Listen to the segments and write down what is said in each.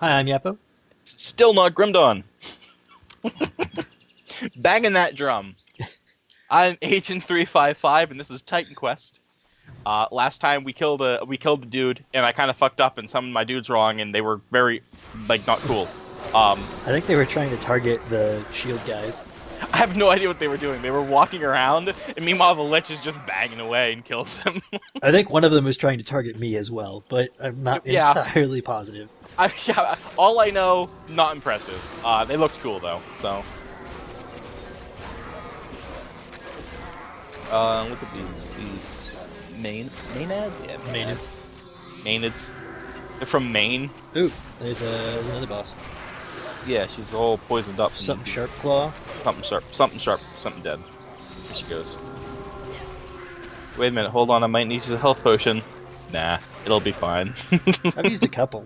Hi, I'm Yappo. Still not Grimdawn. Banging that drum. I'm Agent 355, and this is Titan Quest. Last time we killed the dude, and I kind of fucked up and summoned my dudes wrong, and they were very not cool. I think they were trying to target the shield guys. I have no idea what they were doing. They were walking around, and meanwhile the Lich is just banging away and kills them. I think one of them was trying to target me as well, but I'm not Yeah. entirely positive. All I know, not impressive. They looked cool though, so. Look at these Maenads? Yeah, Maenads. Maenads. They're from Maine. Ooh, there's another boss. Yeah, she's all poisoned up. Something sharp claw. Something sharp, something dead. Here she goes. Wait a minute, hold on, I might need to use a health potion. Nah, it'll be fine. I've used a couple.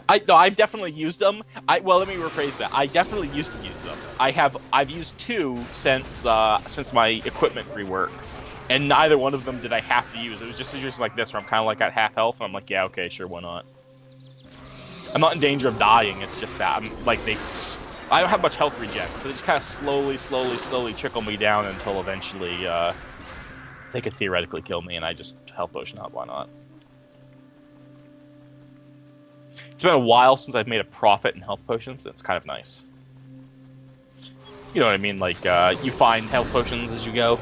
I've definitely used them. Well, let me rephrase that. I definitely used to use them. I've used two since my equipment rework, and neither one of them did I have to use. It was just like this, where I'm kind of like at half health, and I'm like, yeah, okay, sure, why not? I'm not in danger of dying. It's just that I'm like I don't have much health regen, so they just kind of slowly trickle me down until eventually they could theoretically kill me, and I just health potion out. Why not? It's been a while since I've made a profit in health potions. It's kind of nice. You know what I mean? Like, you find health potions as you go.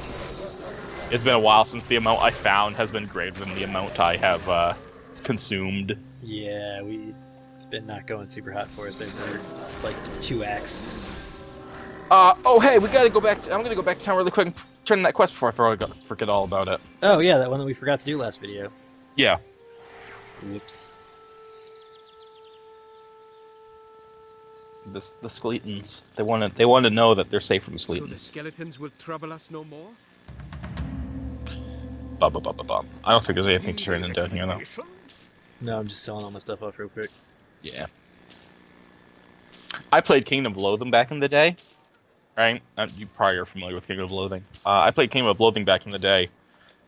It's been a while since the amount I found has been greater than the amount I have consumed. Yeah, it's been not going super hot for us. They're like 2x. Oh hey, we gotta go back. I'm gonna go back to town really quick and turn in that quest before I forget all about it. Oh yeah, that one that we forgot to do last video. Yeah. Whoops. The Skeleetons. They want to know that they're safe from the So the Skeleetons. skeletons will trouble us no more? Bum. I don't think there's anything to turn in down here though. No, I'm just selling all my stuff off real quick. Yeah. I played Kingdom of Loathing back in the day. Right? You probably are familiar with Kingdom of Loathing. I played Kingdom of Loathing back in the day,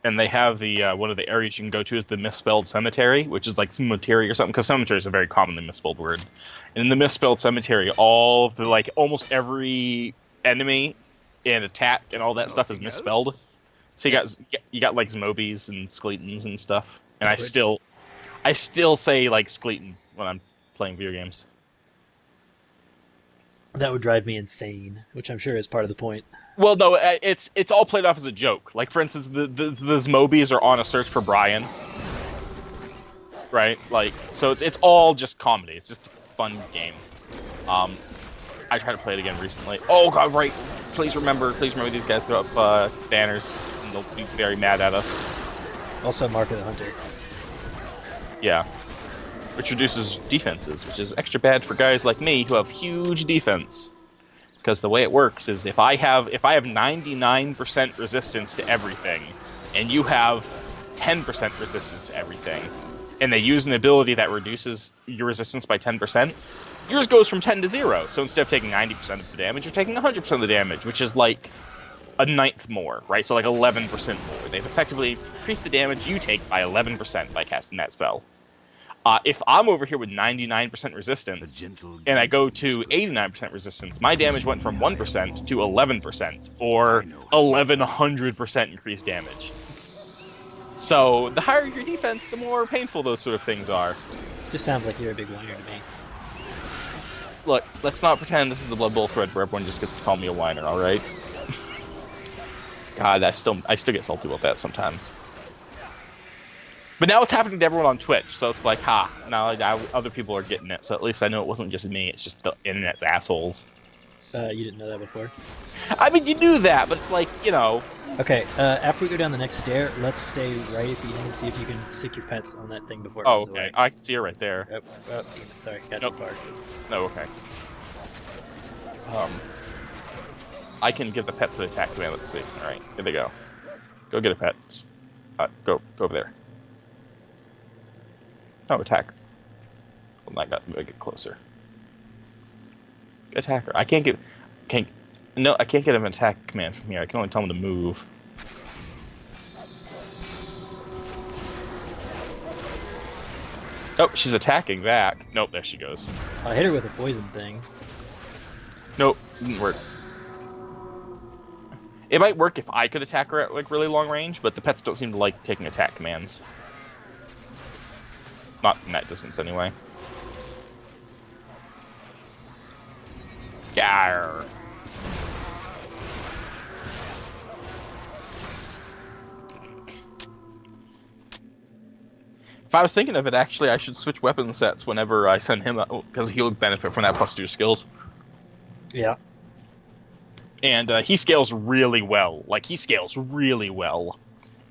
and they have the one of the areas you can go to is the Misspelled Cemetery, which is like cemetery or something, because cemetery is a very commonly misspelled word. And in the Misspelled Cemetery, all of the almost every enemy and attack and all that stuff is misspelled. So you got like Zombies and Skeletons and stuff. And I still say like Skeleton when I'm playing video games. That would drive me insane, which I'm sure is part of the point. Well, no, it's all played off as a joke. Like, for instance, the Zombies are on a search for Brian, right? Like, so it's all just comedy. It's just a fun game. I tried to play it again recently. Oh god, right! Please remember these guys throw up banners, and they'll be very mad at us. Also, Mark of the Hunter. Yeah. Which reduces defenses, which is extra bad for guys like me who have huge defense. Because the way it works is if I have 99% resistance to everything, and you have 10% resistance to everything, and they use an ability that reduces your resistance by 10%, yours goes from 10 to 0. So instead of taking 90% of the damage, you're taking 100% of the damage, which is like a ninth more, right? So like 11% more. They've effectively increased the damage you take by 11% by casting that spell. If I'm over here with 99% resistance, and I go to 89% resistance, my damage went from 1% to 11%, or 1100% increased damage. So, the higher your defense, the more painful those sort of things are. Just sounds like you're a big whiner to me. Look, let's not pretend this is the Blood Bowl thread where everyone just gets to call me a whiner, alright? God, I still get salty about that sometimes. But now it's happening to everyone on Twitch, so it's like, now other people are getting it, so at least I know it wasn't just me, it's just the internet's assholes. You didn't know that before? I mean, you knew that, but it's like, you know... Okay, after we go down the next stair, let's stay right at the end and see if you can stick your pets on that thing before it runs away. I can see her right there. Oh, sorry, got Nope. too far. No, okay. I can give the pets an attack command, let's see. Alright, here they go. Go get a pet. Go over there. No, attack. Well, I got to get closer. Attack her. I can't get an attack command from here. I can only tell him to move. Oh, she's attacking back. Nope, there she goes. I hit her with a poison thing. Nope, didn't work. It might work if I could attack her at like really long range, but the pets don't seem to like taking attack commands. Not in that distance, anyway. Yarr. If I was thinking of it, actually, I should switch weapon sets whenever I send him out, because he'll benefit from that +2 skills. Yeah. And he scales really well. Like, he scales really well.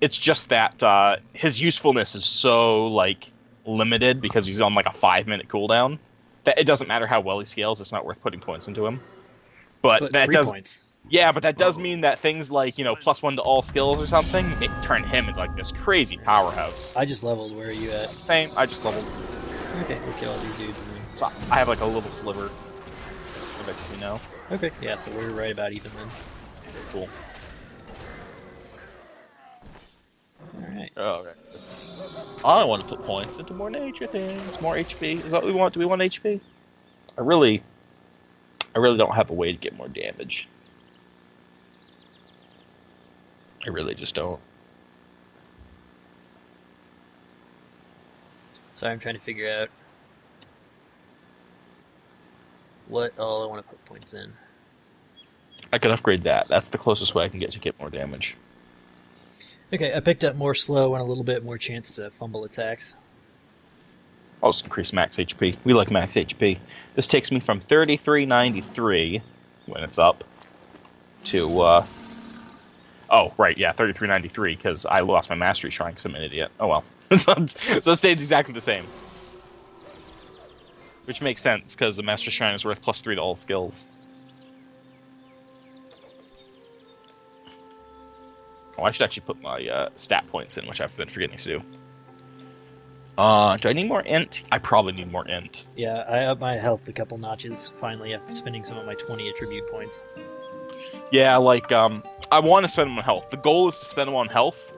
It's just that his usefulness is so, like, limited because he's on, like, a 5-minute cooldown that it doesn't matter how well he scales, it's not worth putting points into him. But that 3 does... points. Yeah, but that does mean that things like, you know, +1 to all skills or something, it turn him into, like, this crazy powerhouse. I just leveled. Where are you at? Same, I just leveled. Okay, we'll kill all these dudes. And then... So I have, like, a little sliver of XP now. Okay, yeah, so we're right about even then. Cool. Alright. Oh, okay. I want to put points into more nature things, more HP. Is that what we want? Do we want HP? I really don't have a way to get more damage. I really just don't. Sorry, I'm trying to figure out what all I want to put points in. I can upgrade that. That's the closest way I can get more damage. Okay, I picked up more slow and a little bit more chance to fumble attacks. I'll just increase max HP. We like max HP. This takes me from 3393 when it's up to oh, right, yeah, 3393 because I lost my mastery shrine because I'm an idiot. Oh well. So it stays exactly the same. Which makes sense because the mastery shrine is worth +3 to all skills. Oh, I should actually put my stat points in, which I've been forgetting to do. Do I need more int? I probably need more int. Yeah, I up my health a couple notches, finally, after spending some of my 20 attribute points. Yeah, like, I want to spend them on health. The goal is to spend them on health,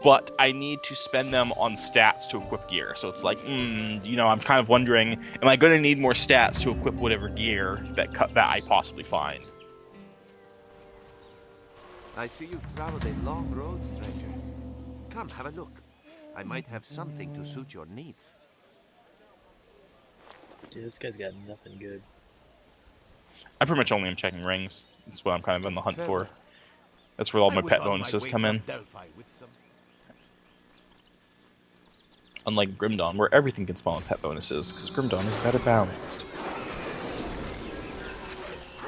but I need to spend them on stats to equip gear. So it's like, you know, I'm kind of wondering, am I going to need more stats to equip whatever gear that I possibly find? I see you've traveled a long road, stranger. Come, have a look. I might have something to suit your needs. Dude, this guy's got nothing good. I pretty much only am checking rings. That's what I'm kind of on the hunt for. That's where all my pet bonuses come in. Unlike Grimdawn, where everything can spawn with pet bonuses, because Grimdawn is better balanced.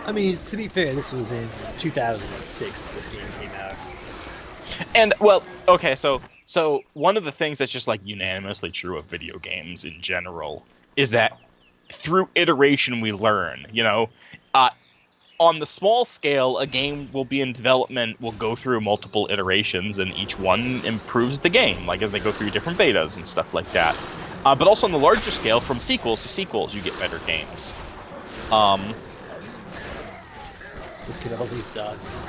I mean, to be fair, this was in 2006 that this game came out. And, well, okay, so one of the things that's just, like, unanimously true of video games in general is that through iteration we learn, you know? On the small scale, a game will be in development, will go through multiple iterations, and each one improves the game, like as they go through different betas and stuff like that. But also on the larger scale, from sequels to sequels, you get better games. Look at all these dots.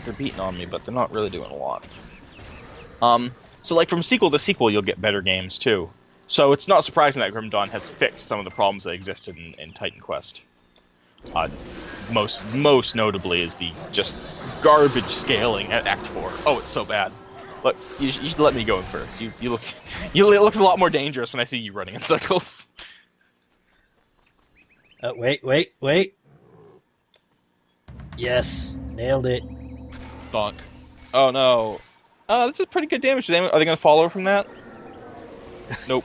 They're beating on me, but they're not really doing a lot. So like from sequel to sequel, you'll get better games too. So it's not surprising that Grim Dawn has fixed some of the problems that existed in Titan Quest. Most notably is the just garbage scaling at Act 4. Oh, it's so bad. Look, you should let me go in first. It looks a lot more dangerous when I see you running in circles. Wait. Yes, nailed it. Bonk. Oh no. This is pretty good damage. Are they going to follow from that? Nope.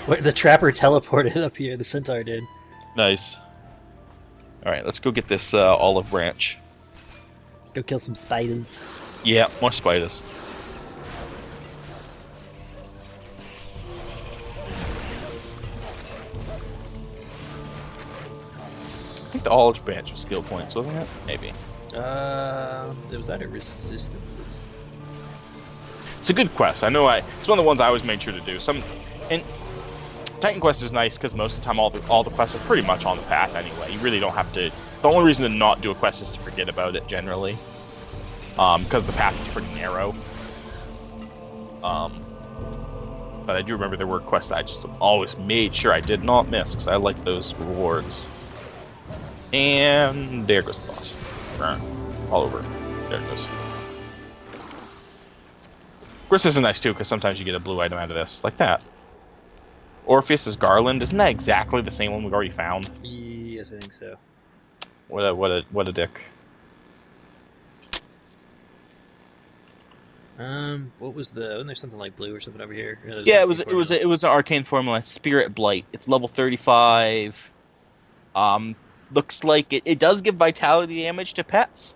Wait, the trapper teleported up here. The centaur did. Nice. Alright, let's go get this olive branch. Go kill some spiders. Yeah, more spiders. I think the olive branch was skill points, wasn't it? Maybe. There was either resistances. It's a good quest. I know it's one of the ones I always made sure to do. And Titan Quest is nice because most of the time all the quests are pretty much on the path anyway. You really don't have to. The only reason to not do a quest is to forget about it generally, because the path is pretty narrow. but I do remember there were quests that I just always made sure I did not miss because I like those rewards. And there goes the boss. All over. There it goes. Of course, this is nice too because sometimes you get a blue item out of this, like that. Orpheus's Garland, isn't that exactly the same one we've already found? Yes, I think so. What a dick. What was the? Wasn't there something like blue or something over here? Yeah, it was an arcane formula, Spirit Blight. It's level 35. Looks like it does give vitality damage to pets,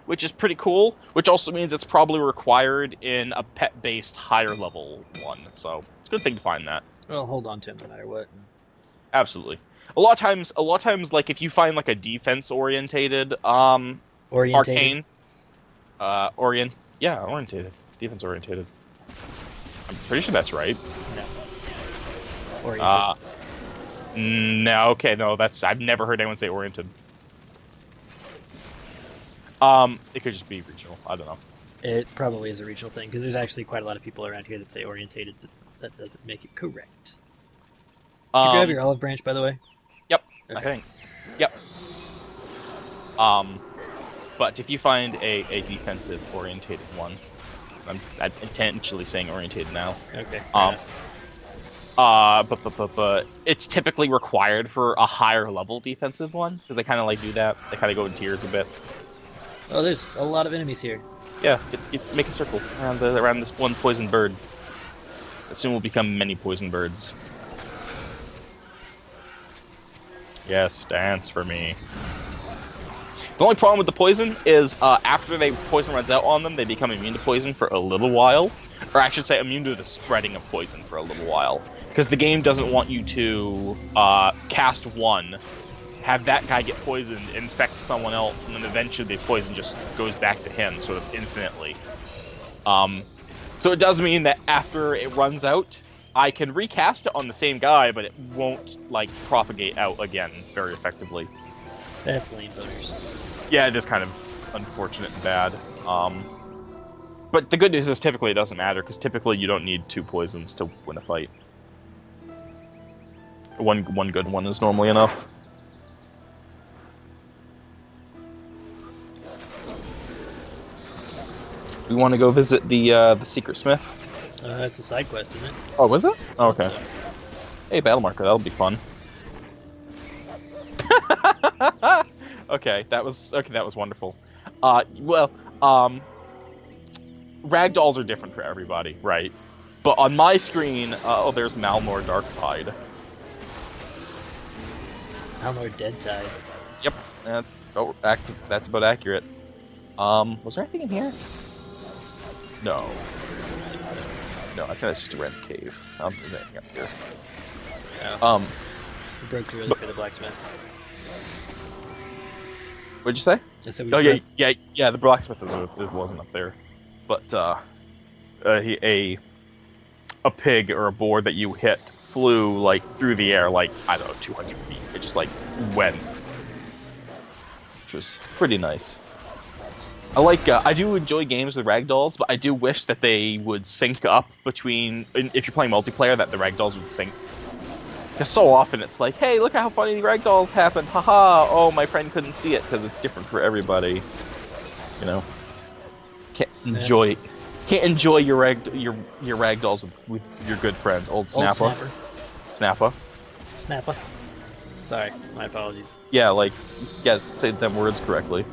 which is pretty cool. Which also means it's probably required in a pet-based higher level one. So it's a good thing to find that. Well, hold on to him no matter what. Absolutely. A lot of times, like if you find like a defense-orientated Orientated. arcane, orientated, defense-orientated. I'm pretty sure that's right. No. Oriented. No, okay, no, I've never heard anyone say oriented. It could just be regional. I don't know. It probably is a regional thing because there's actually quite a lot of people around here that say orientated. That doesn't make it correct. Did you grab your olive branch, by the way? Yep, Okay. I think. Yep. But if you find a defensive orientated one, I'm intentionally saying orientated now. Okay. But it's typically required for a higher level defensive one because they kind of like do that. They kind of go in tiers a bit. Oh, there's a lot of enemies here. Yeah, make a circle around this one poison bird. Soon will become many poison birds. Yes, dance for me. The only problem with the poison is after the poison runs out on them, they become immune to poison for a little while. Or I should say immune to the spreading of poison for a little while. Because the game doesn't want you to cast one, have that guy get poisoned, infect someone else, and then eventually the poison just goes back to him, sort of infinitely. So it does mean that after it runs out, I can recast it on the same guy, but it won't, like, propagate out again very effectively. That's lame voters. Yeah, it is kind of unfortunate and bad. But the good news is typically it doesn't matter, because typically you don't need 2 poisons to win a fight. One good one is normally enough. We want to go visit the Secret Smith. It's a side quest, isn't it? Oh, was it? Oh, okay. So, Hey, battle marker, that'll be fun. Okay, that was wonderful. Ragdolls are different for everybody, right? But on my screen, there's Malnor Darktide. Malnor Deadtide. Yep, that's about accurate. Was there anything in here? No. I think so. No, I think that's just a random cave. I don't think there's anything up here. Oh. We broke through for the blacksmith. What'd you say? I said we Oh broke- yeah. The blacksmith wasn't up there, but a pig or a boar that you hit flew like through the air, like I don't know, 200 feet. It just like went, which was pretty nice. I do enjoy games with ragdolls, but I do wish that they would sync up between, if you're playing multiplayer, that the ragdolls would sync. Because so often it's like, hey, look at how funny the ragdolls happened, haha, oh, my friend couldn't see it, because it's different for everybody. You know? Can't enjoy your ragdolls with your good friends. Old Snappa. Snapper. Snappa. Sorry, my apologies. Yeah, say them words correctly.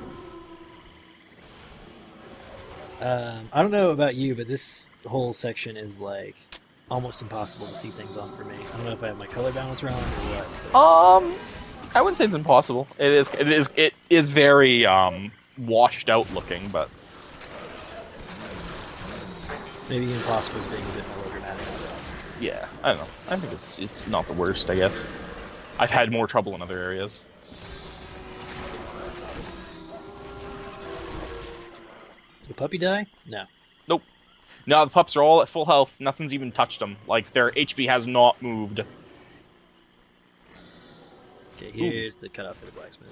I don't know about you, but this whole section is like almost impossible to see things on for me. I don't know if I have my color balance wrong or what. I wouldn't say it's impossible. It is very washed out looking, but Maybe impossible is being a bit more dramatic. yeah, I don't know. I think it's not the worst, I guess. I've had more trouble in other areas. Did the puppy die? No. Nope. No, the pups are all at full health. Nothing's even touched them. Like, their HP has not moved. Okay, here's the cutoff for the blacksmith.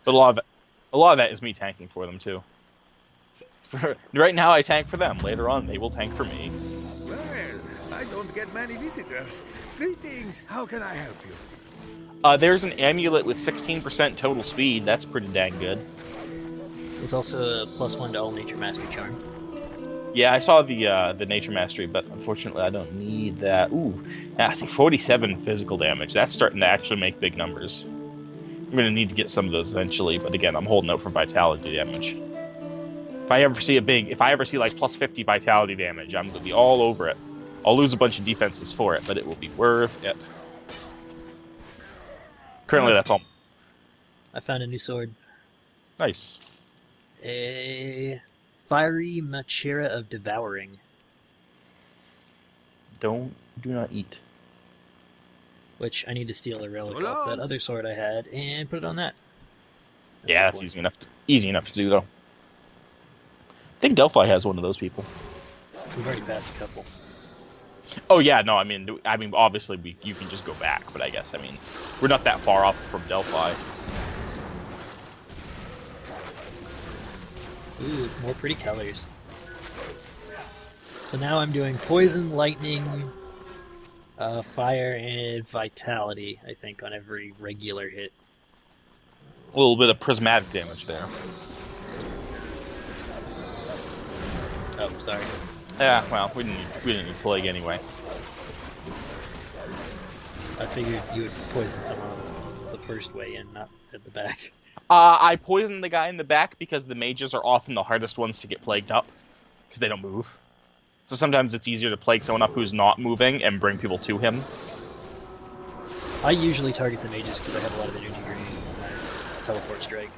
But a lot A lot of that is me tanking for them too. Right now I tank for them. Later on they will tank for me. Well, I don't get many visitors. Greetings. How can I help you? There's an amulet with 16% total speed. That's pretty dang good. There's also a +1 to all nature mastery charm. Yeah, I saw the nature mastery, but unfortunately I don't need that. Ooh, I see 47 physical damage. That's starting to actually make big numbers. I'm gonna need to get some of those eventually, but again, I'm holding out for vitality damage. If I ever see like +50 vitality damage, I'm gonna be all over it. I'll lose a bunch of defenses for it, but it will be worth it. Currently, that's all. I found a new sword. Nice. A fiery Machera of Devouring. Do not eat. Which I need to steal a relic So off that long. other sword I had and put it on that. Yeah, that's easy enough. Easy enough to do though. I think Delphi has one of those people. We've already passed a couple. Oh yeah, no, I mean, obviously you can just go back, but I guess we're not that far off from Delphi. Ooh, more pretty colors. So now I'm doing poison, lightning, fire, and vitality, I think, on every regular hit. A little bit of prismatic damage there. Oh, sorry. Yeah, well, we didn't need plague anyway. I figured you would poison someone the first way in, not at the back. I poisoned the guy in the back because the mages are often the hardest ones to get plagued up, because they don't move. So sometimes it's easier to plague someone up who's not moving and bring people to him. I usually target the mages because I have a lot of energy grenade on my teleport strike.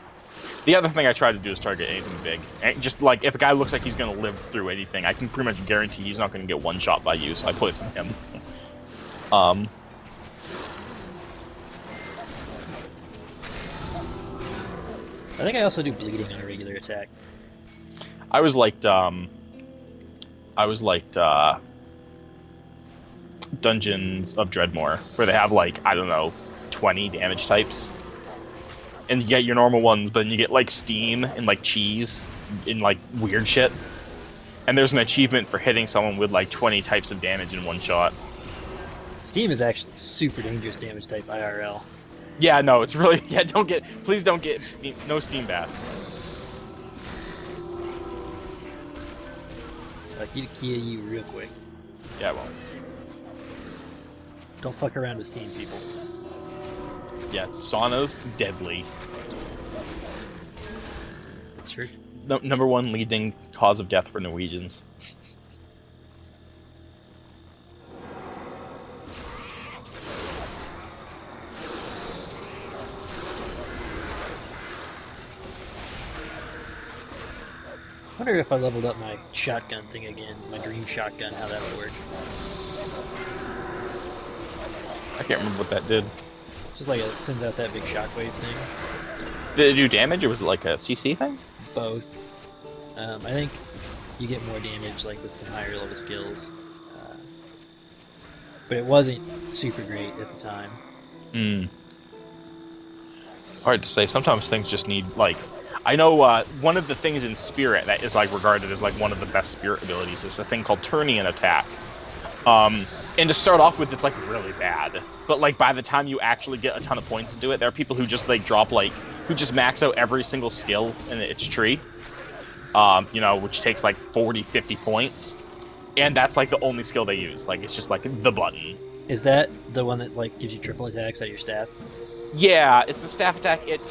The other thing I try to do is target anything big. And just like, if a guy looks like he's going to live through anything, I can pretty much guarantee he's not going to get one shot by you, so I poison him. I think I also do bleeding on a regular attack. I was like Dungeons of Dreadmore, where they have like, I don't know, 20 damage types. And you get your normal ones, but then you get like steam and like cheese and like weird shit. And there's an achievement for hitting someone with like 20 types of damage in one shot. Steam is actually super dangerous damage type IRL. Yeah, no, it's really, yeah, please don't get steam, no steam bats. Like, he'd kill you real quick. Yeah, well, Don't fuck around with steam, people. yeah, sauna's deadly. That's true. No, number one leading cause of death for Norwegians. I wonder if I leveled up my shotgun thing again, my dream shotgun, how that would work. I can't remember what that did. Just like it sends out that big shockwave thing. Did it do damage, or was it like a CC thing? Both. I think you get more damage like with some higher level skills. But it wasn't super great at the time. Hard to say. Sometimes things just need, like... I know one of the things in Spirit that is like regarded as like one of the best Spirit abilities is a thing called Turnian Attack. And to start off with, it's like really bad. But like by the time you actually get a ton of points into it, there are people who just like drop like, who just max out every single skill in its tree. You know, which takes like 40, 50 points. And that's like the only skill they use. Like it's just like the button. Is that the one that like gives you triple attacks at your staff? Yeah, it's the staff attack. It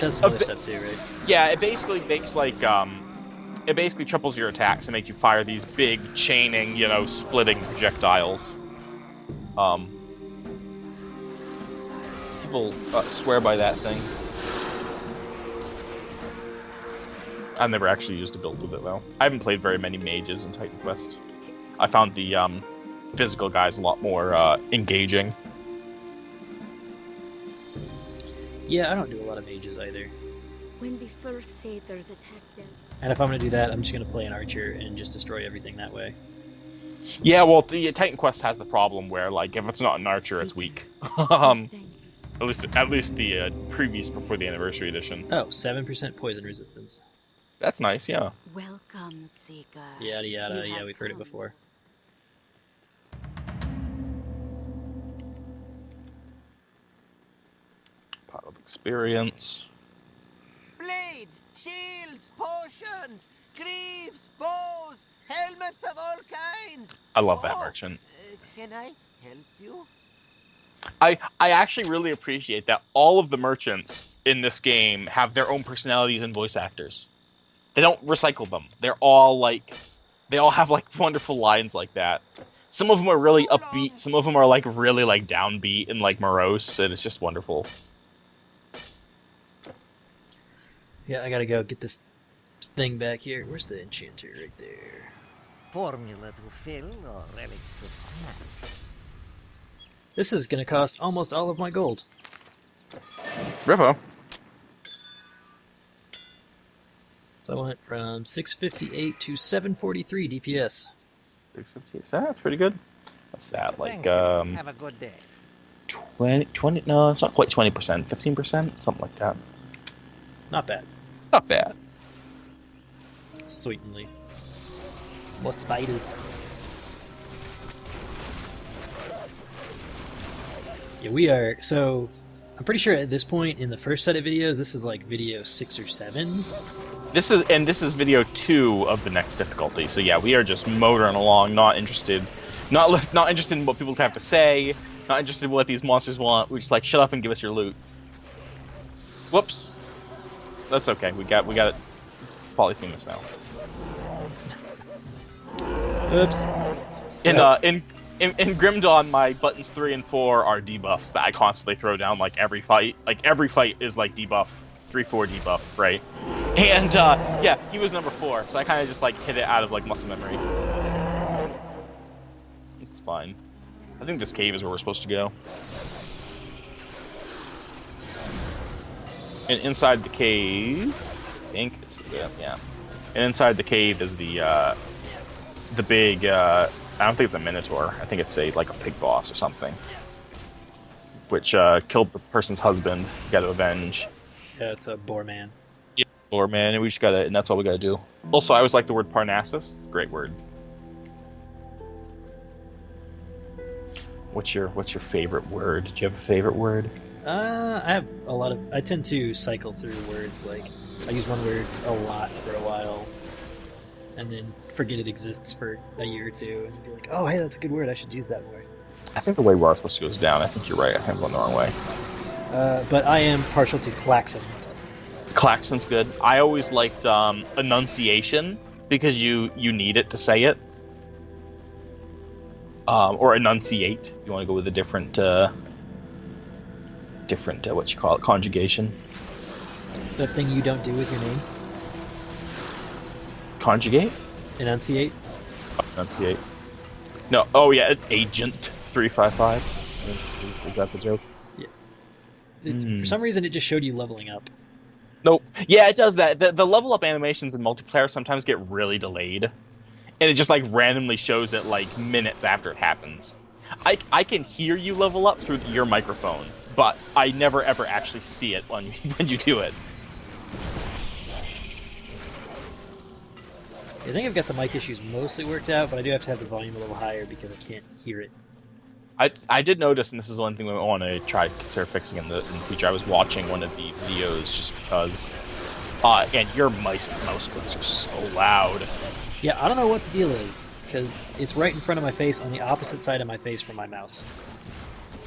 does some other stuff too, right? Yeah, it basically makes like it basically triples your attacks and make you fire these big chaining, you know, splitting projectiles. People swear by that thing. I've never actually used a build with it though. I haven't played very many mages in Titan Quest. I found the physical guys a lot more engaging. Yeah, I don't do a lot of mages either. When the first satyrs attacked them. And if I'm gonna do that, I'm just gonna play an archer and just destroy everything that way. Yeah, well, the Titan Quest has the problem where, like, if it's not an archer, it's weak. Thank you. At least the previous before the anniversary edition. Oh, 7% poison resistance. That's nice, yeah. Welcome, Seeker. Yada yada. You Yeah, have we've heard it come. before. Pot of experience. Blades, shields, potions, greaves, bows, helmets of all kinds. I love that Oh, merchant. Can I help you? I actually really appreciate that all of the merchants in this game have their own personalities and voice actors. They don't recycle them. They all have like wonderful lines like that. Some of them are really upbeat, some of them are like really like downbeat and like morose, and it's just wonderful. Yeah, I gotta go get this thing back here. Where's the enchanter? Right there. Formula to fill or relic to stand. This is gonna cost almost all of my gold. Rivo. So I went from 658 to 743 DPS. 650. That's pretty good. What's that? Like Thank you. Have a good day. 20 no, it's not quite 20%, 15%, something like that. Not bad. Not bad. Sweetly. More spiders. Yeah, we are. So, I'm pretty sure at this point in the first set of videos, this is like video 6 or 7. This is video 2 of the next difficulty. So yeah, we are just motoring along, not interested in what people have to say, not interested in what these monsters want. We just like shut up and give us your loot. Whoops. That's okay. We got it. Polyphemus now. Oops. In Grim Dawn, my buttons 3 and 4 are debuffs that I constantly throw down like every fight. Like every fight is like debuff, 3-4 debuff, right? And yeah, he was number 4, so I kind of just like hit it out of like muscle memory. It's fine. I think this cave is where we're supposed to go. And inside the cave, I think this is it. Yeah. And inside the cave is the big. I don't think it's a minotaur. I think it's like a pig boss or something, which killed the person's husband. You got to avenge. Yeah, it's a boar man. Yeah, boar man, and we just gotta, and that's all we gotta do. Also, I always like the word Parnassus. Great word. What's your favorite word? Do you have a favorite word? I have a lot of. I tend to cycle through words. Like I use one word a lot for a while, and then forget it exists for a year or two, and be like, "Oh, hey, that's a good word. I should use that more." I think the way we're supposed to go is down. I think you're right. I think I'm going the wrong way. But I am partial to klaxon. Klaxon's good. I always liked enunciation because you need it to say it. Or enunciate. You want to go with a different what you call it, conjugation. That thing you don't do with your name. Conjugate? Enunciate. Enunciate. No. Oh yeah, Agent 355. Is that the joke? Yes. For some reason, it just showed you leveling up. Nope. Yeah, it does that. The level up animations in multiplayer sometimes get really delayed, and it just like randomly shows it like minutes after it happens. I can hear you level up through your microphone, but I never ever actually see it when you do it. I think I've got the mic issues mostly worked out, but I do have to have the volume a little higher because I can't hear it. I did notice, and this is one thing we want to try to consider fixing in the future. I was watching one of the videos just because, and your mouse clicks are so loud. Yeah, I don't know what the deal is, because it's right in front of my face on the opposite side of my face from my mouse.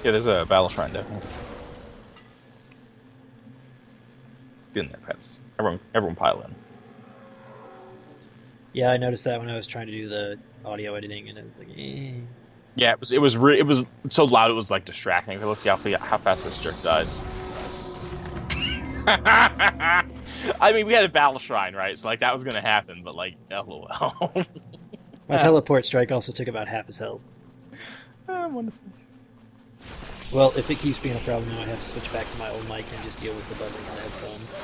Yeah, there's a battle shrine there. Get in there, pets. Everyone pile in. Yeah, I noticed that when I was trying to do the audio editing, and it was like, eh. Yeah, it was so loud it was like distracting. Okay, let's see how fast this jerk dies. I mean, we had a battle shrine, right? So like that was gonna happen, but like, lol. My teleport strike also took about half his health. Wonderful. Well, if it keeps being a problem, I have to switch back to my old mic and just deal with the buzzing on the headphones.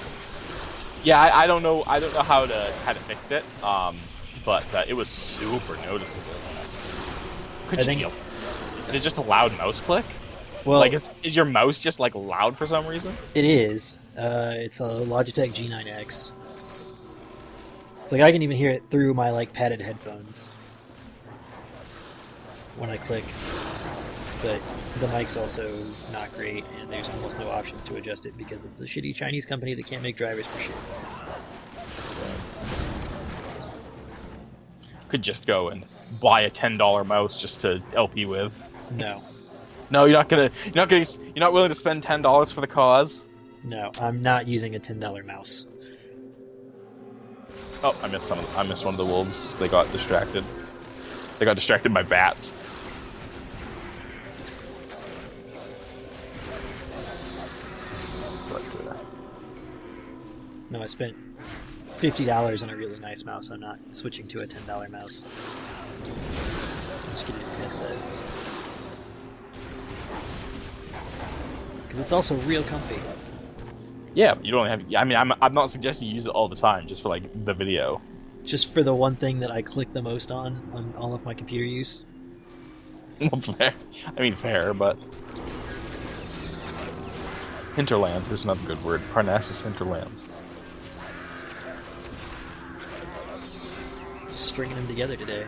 Yeah, I don't know how to fix it. But it was super noticeable. Is it just a loud mouse click? Well, Like, is your mouse just like loud for some reason? it is. It's a Logitech G9X. It's like I can even hear it through my like padded headphones when I click. But the mic's also not great, and there's almost no options to adjust it because it's a shitty Chinese company that can't make drivers for shit. Could just go and buy a $10 mouse just to LP with. No, No, you're not willing to spend $10 for the cause. no, I'm not using a $10 mouse. Oh, I missed one of the wolves. They got distracted. They got distracted by bats. But, No, I spent $50 on a really nice mouse. I'm not switching to a $10 mouse. I'm just getting a headset. Because it's also real comfy. yeah, you don't have. I mean, I'm not suggesting you use it all the time, just for like the video. Just for the one thing that I click the most on all of my computer use. Well, fair. I mean, fair, but hinterlands. There's another good word. Parnassus hinterlands. Just stringing them together today.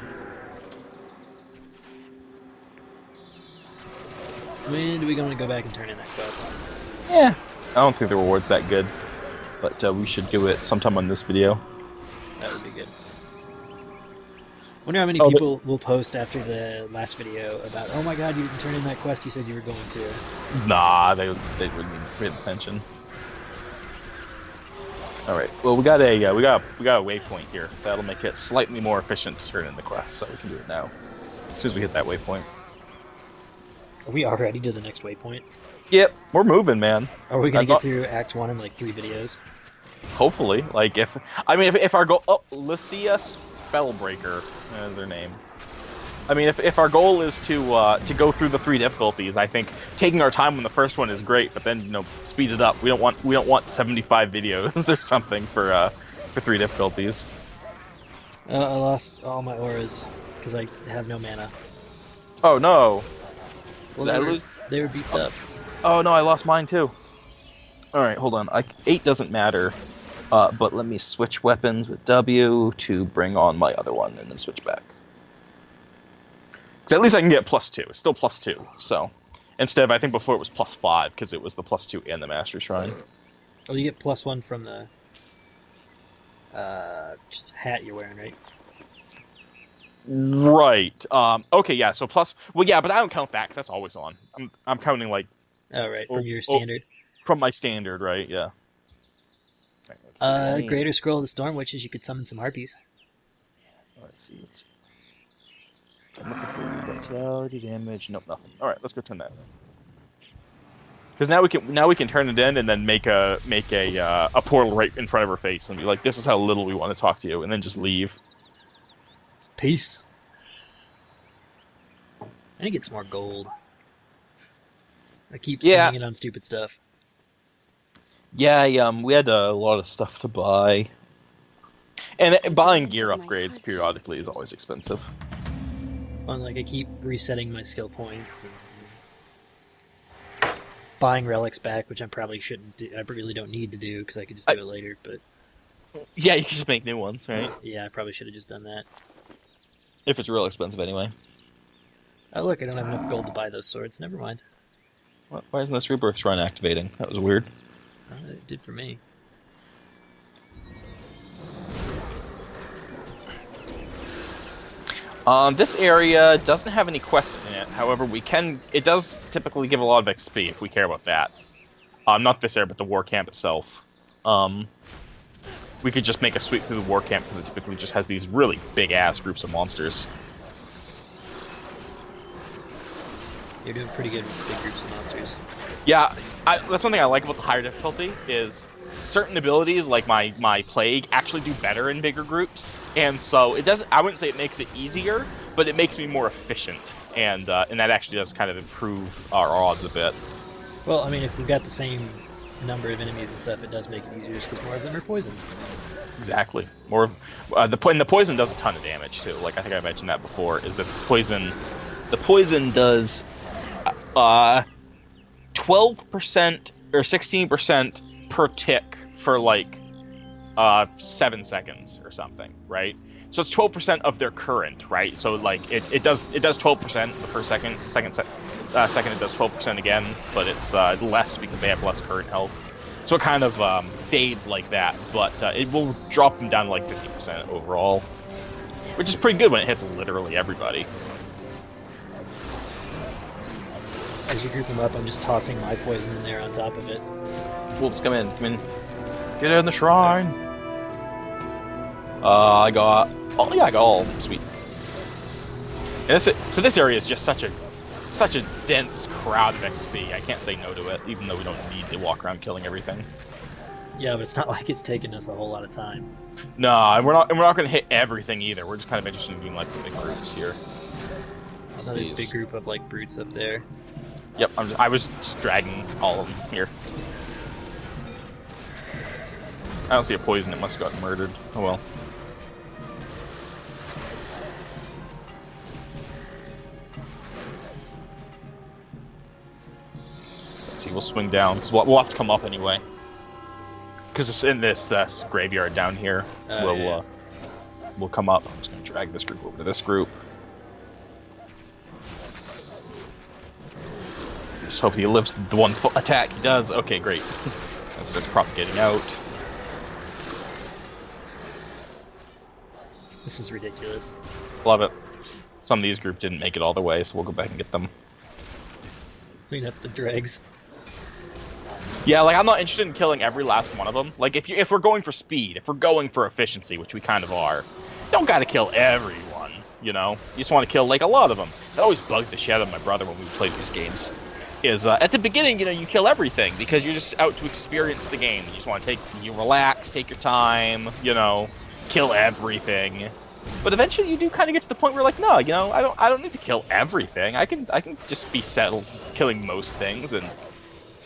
When do we want to go back and turn in that quest? Yeah, I don't think the reward's that good, but we should do it sometime on this video. That would be good. Wonder how many Oh, people will post after the last video about, oh my god, you didn't turn in that quest you said you were going to. Nah, they wouldn't even pay attention. All right. Well, we got a waypoint here. That'll make it slightly more efficient to turn in the quest, so we can do it now. As soon as we hit that waypoint. Are we already to the next waypoint? Yep, we're moving, man. Are we gonna I'm get not- through Act 1 in like 3 videos? Hopefully, like if our goal, Lucia Spellbreaker is her name. I mean, if our goal is to go through the 3 difficulties, I think taking our time on the first one is great, but then speed it up. We don't want 75 videos or something for 3 difficulties. I lost all my auras because I have no mana. Oh no! Well, Did I lose? They were beefed up. Oh no, I lost mine too. All right, hold on. 8 doesn't matter, but let me switch weapons with W to bring on my other one, and then switch back. Because at least I can get +2. It's still +2. So instead of, I think before it was +5 because it was the +2 and the Master Shrine. Oh, you get +1 from the just hat you're wearing, right? Right. Okay. Yeah. So plus. Well, yeah, but I don't count that because that's always on. I'm counting like Oh, right, from your standard. from my standard, right? Yeah. Right, let's see. Greater Scroll of the Storm Witches, you could summon some harpies. Let's see. I'm looking for vitality damage. Nope, nothing. All right, let's go turn that. Because now we can turn it in and then make a portal right in front of her face and be like, this is how little we want to talk to you, and then just leave. Peace. I need to get some more gold. I keep spending it on stupid stuff. Yeah, we had a lot of stuff to buy. And buying gear upgrades periodically is always expensive. Well, like I keep resetting my skill points and buying relics back, which I probably shouldn't do. I really don't need to do because I could just do it later. But Yeah, you can just make new ones, right? yeah, I probably should have just done that. If it's real expensive anyway. Oh look, I don't have enough gold to buy those swords. Never mind. Why isn't this Rebirth Shrine activating? That was weird. It did for me. This area doesn't have any quests in it. However, it does typically give a lot of XP if we care about that. Not this area, but the war camp itself. We could just make a sweep through the war camp because it typically just has these really big-ass groups of monsters. You're doing pretty good with big groups of monsters. Yeah, that's one thing I like about the higher difficulty is certain abilities, like my plague, actually do better in bigger groups, and so it doesn't. I wouldn't say it makes it easier, but it makes me more efficient, and that actually does kind of improve our odds a bit. Well, I mean, if we've got the same number of enemies and stuff, it does make it easier just because more of them are poisoned. Exactly. More the poison does a ton of damage too. Like I think I mentioned that before. Is that the poison does 12% or 16% per tick for like 7 seconds or something, right? So it's 12% of their current, right? So like it does 12% per second. Second it does 12% again, but it's less because they have less current health. So it kind of fades like that, but it will drop them down to like 50% overall, which is pretty good when it hits literally everybody. As you group them up, I'm just tossing my poison in there on top of it. Wolves, come in. Get in the shrine. I got all sweet. And so this area is just such a dense crowd of XP. I can't say no to it, even though we don't need to walk around killing everything. Yeah, but it's not like it's taking us a whole lot of time. No, and we're not going to hit everything either. We're just kind of interested in doing like the big groups here. There's another big group of like brutes up there. Yep, I was just dragging all of them here. I don't see a poison. It must have gotten murdered. Oh well. Let's see. We'll swing down because we'll have to come up anyway. Because it's in this graveyard down here. We'll come up. I'm just gonna drag this group over to this group. Just hope he lives the one attack he does. Okay, great. That starts propagating out. This is ridiculous. Love it. Some of these groups didn't make it all the way, so we'll go back and get them. Clean up the dregs. Yeah, like I'm not interested in killing every last one of them. Like if we're going for speed, if we're going for efficiency, which we kind of are, you don't gotta kill everyone, you know? You just want to kill like a lot of them. That always bugged the shit out of my brother when we played these games. Is at the beginning, you kill everything because you're just out to experience the game. You just want to relax, take your time, kill everything. But eventually, you do kind of get to the point where, like, no, I don't need to kill everything. I can just be settled killing most things and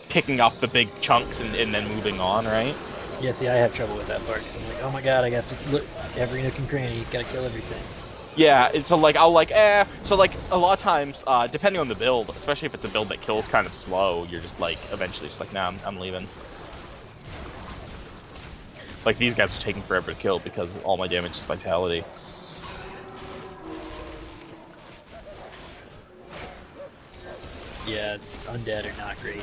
picking off the big chunks and then moving on, right? Yeah, see, I have trouble with that part because I'm like, oh my god, I have to look every nook and cranny, gotta kill everything. Yeah, and so like I'll like so like a lot of times, depending on the build, especially if it's a build that kills kind of slow, you're just like eventually just like, nah, I'm leaving. Like these guys are taking forever to kill because all my damage is vitality. Yeah, undead are not great.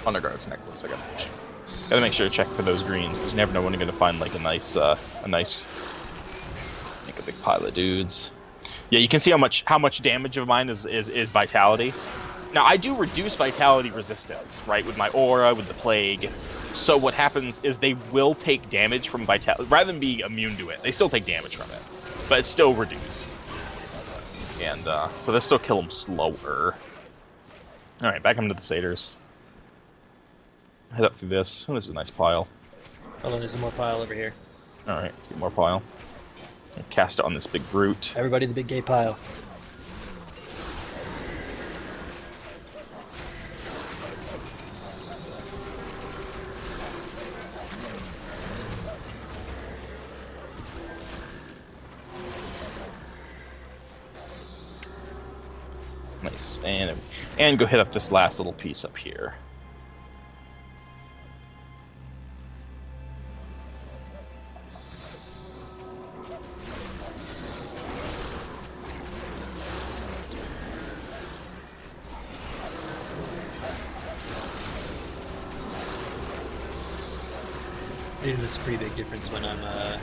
Underguard's necklace, I gotta make sure to check for those greens because you never know when you're gonna find like a nice make a big pile of dudes. Yeah, you can see how much damage of mine is vitality. Now I do reduce vitality resistance, right, with my aura, with the plague. So what happens is they will take damage from vitality rather than being immune to it. They still take damage from it, but it's still reduced. And so they still kill them slower. All right, back into the satyrs. Head up through this. Oh, this is a nice pile. Hold on, there's some more pile over here. All right, let's get more pile. And cast it on this big brute. Everybody, the big gay pile. Nice, and go hit up this last little piece up here. It makes a pretty big difference when I'm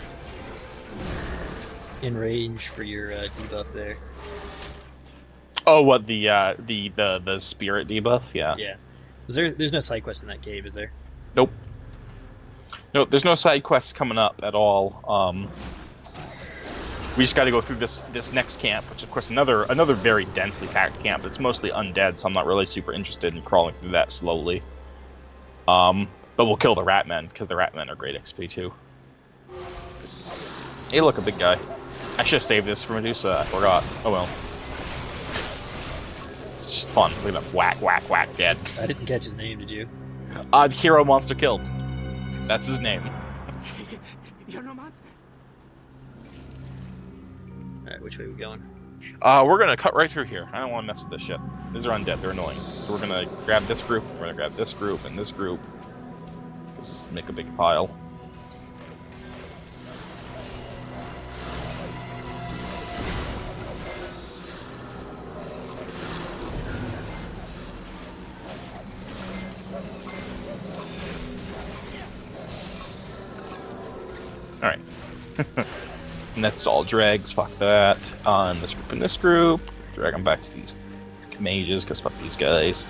in range for your debuff there. Oh, what the spirit debuff? Yeah. Yeah. There's no side quest in that cave, is there? Nope. Nope. There's no side quests coming up at all. We just got to go through this next camp, which of course another very densely packed camp. It's mostly undead, so I'm not really super interested in crawling through that slowly. But we'll kill the Ratmen, because the Ratmen are great XP too. Hey look, a big guy. I should have saved this for Medusa, I forgot. Oh well. It's just fun. Look at him. Whack, whack, whack, dead. I didn't catch his name, did you? Hero Monster Killed. That's his name. You're no monster. Alright, which way are we going? We're gonna cut right through here. I don't want to mess with this shit. These are undead. They're annoying. So we're gonna grab this group. We're gonna grab this group and this group. Just make a big pile. Alright. And that's all drags, fuck that. On this group and this group. Drag them back to these mages, because fuck these guys.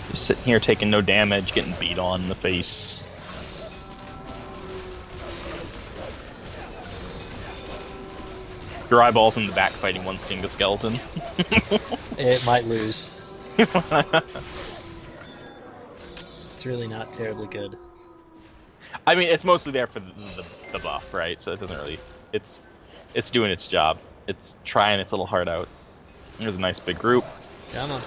Just sitting here taking no damage, getting beat on in the face. Your eyeballs in the back fighting one single skeleton. It might lose. It's really not terribly good. I mean, it's mostly there for the buff, right? So it doesn't really... It's doing its job. It's trying its little heart out. There's a nice big group. Come on.